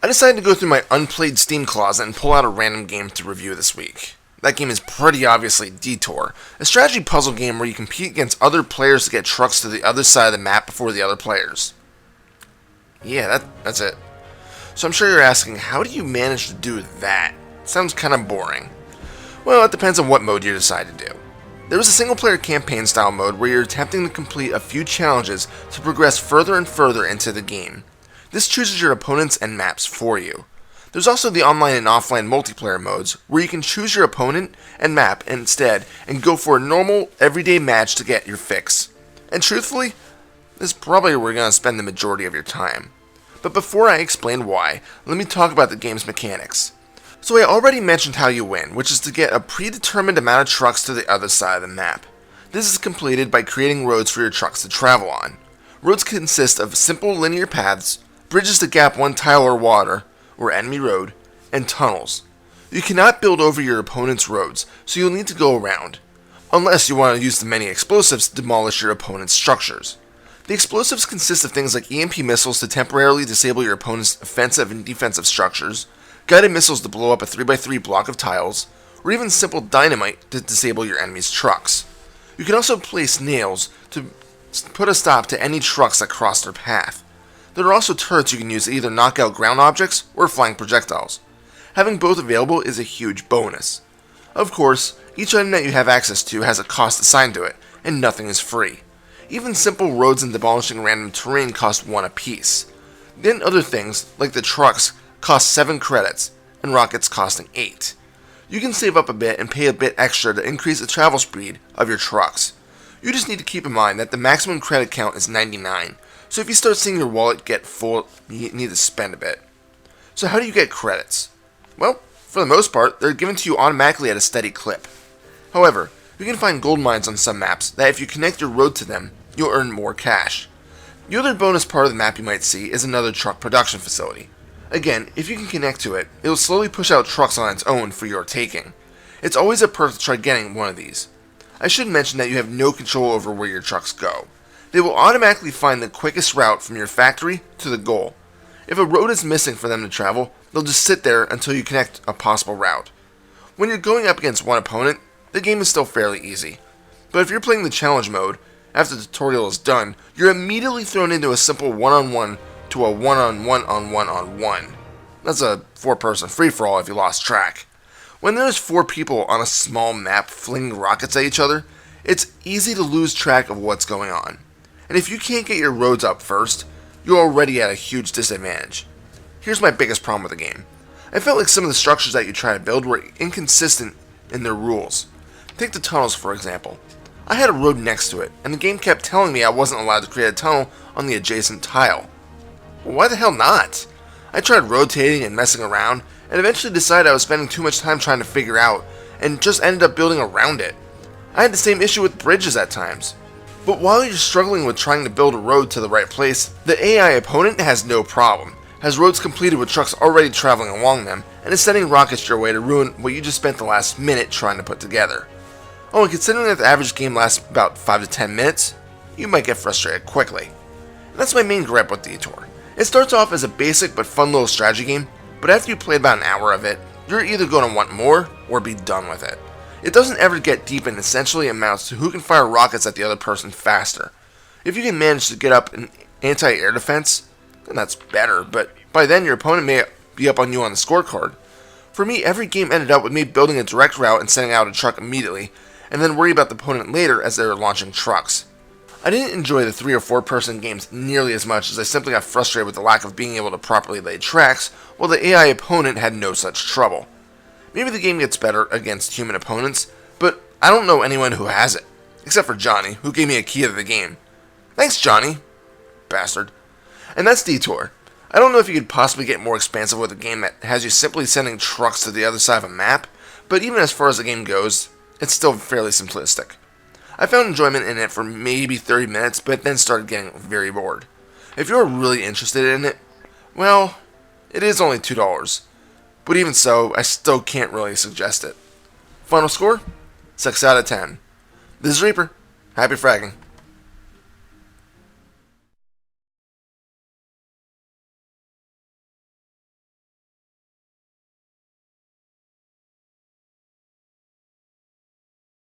I decided to go through my unplayed Steam closet and pull out a random game to review this week. That game is pretty obviously Detour, a strategy puzzle game where you compete against other players to get trucks to the other side of the map before the other players. Yeah, that's it. So I'm sure you're asking, how do you manage to do that? Sounds kind of boring. Well, it depends on what mode you decide to do. There is a single-player campaign style mode where you're attempting to complete a few challenges to progress further and further into the game. This chooses your opponents and maps for you. There's also the online and offline multiplayer modes, where you can choose your opponent and map instead and go for a normal, everyday match to get your fix. And truthfully, this is probably where you're going to spend the majority of your time. But before I explain why, let me talk about the game's mechanics. So I already mentioned how you win, which is to get a predetermined amount of trucks to the other side of the map. This is completed by creating roads for your trucks to travel on. Roads consist of simple linear paths, bridges to gap one tile or water, or enemy road, and tunnels. You cannot build over your opponent's roads, so you'll need to go around, unless you want to use the many explosives to demolish your opponent's structures. The explosives consist of things like EMP missiles to temporarily disable your opponent's offensive and defensive structures, guided missiles to blow up a 3x3 block of tiles, or even simple dynamite to disable your enemy's trucks. You can also place nails to put a stop to any trucks that cross their path. There are also turrets you can use to either knock out ground objects or flying projectiles. Having both available is a huge bonus. Of course, each item that you have access to has a cost assigned to it, and nothing is free. Even simple roads and demolishing random terrain cost 1 apiece. Then other things, like the trucks, cost 7 credits, and rockets costing 8. You can save up a bit and pay a bit extra to increase the travel speed of your trucks. You just need to keep in mind that the maximum credit count is 99, so if you start seeing your wallet get full, you need to spend a bit. So how do you get credits? Well, for the most part, they're given to you automatically at a steady clip. However, you can find gold mines on some maps that if you connect your road to them, you'll earn more cash. The other bonus part of the map you might see is another truck production facility. Again, if you can connect to it, it will slowly push out trucks on its own for your taking. It's always a perk to try getting one of these. I should mention that you have no control over where your trucks go. They will automatically find the quickest route from your factory to the goal. If a road is missing for them to travel, they'll just sit there until you connect a possible route. When you're going up against one opponent, the game is still fairly easy. But if you're playing the challenge mode, after the tutorial is done, you're immediately thrown into a simple one-on-one to a one-on-one-on-one-on-one. That's a 4-person free-for-all if you lost track. When there's 4 people on a small map flinging rockets at each other, it's easy to lose track of what's going on. And if you can't get your roads up first, you're already at a huge disadvantage. Here's my biggest problem with the game. I felt like some of the structures that you try to build were inconsistent in their rules. Take the tunnels for example. I had a road next to it, and the game kept telling me I wasn't allowed to create a tunnel on the adjacent tile. Well, why the hell not? I tried rotating and messing around, and eventually decided I was spending too much time trying to figure out, and just ended up building around it. I had the same issue with bridges at times. But while you're struggling with trying to build a road to the right place, the AI opponent has no problem, has roads completed with trucks already traveling along them, and is sending rockets your way to ruin what you just spent the last minute trying to put together. Oh, and considering that the average game lasts about 5 to 10 minutes, you might get frustrated quickly. And that's my main gripe with Detour. It starts off as a basic but fun little strategy game, but after you play about an hour of it, you're either going to want more or be done with it. It doesn't ever get deep and essentially amounts to who can fire rockets at the other person faster. If you can manage to get up an anti-air defense, then that's better, but by then your opponent may be up on you on the scorecard. For me, every game ended up with me building a direct route and sending out a truck immediately, and then worry about the opponent later as they were launching trucks. I didn't enjoy the 3 or 4 person games nearly as much as I simply got frustrated with the lack of being able to properly lay tracks, while the AI opponent had no such trouble. Maybe the game gets better against human opponents, but I don't know anyone who has it. Except for Johnny, who gave me a key to the game. Thanks, Johnny. Bastard. And that's Detour. I don't know if you could possibly get more expansive with a game that has you simply sending trucks to the other side of a map, but even as far as the game goes, it's still fairly simplistic. I found enjoyment in it for maybe 30 minutes, but then started getting very bored. If you're really interested in it, well, it is only $2, but even so, I still can't really suggest it. Final score? 6 out of 10. This is Reaper. Happy fragging.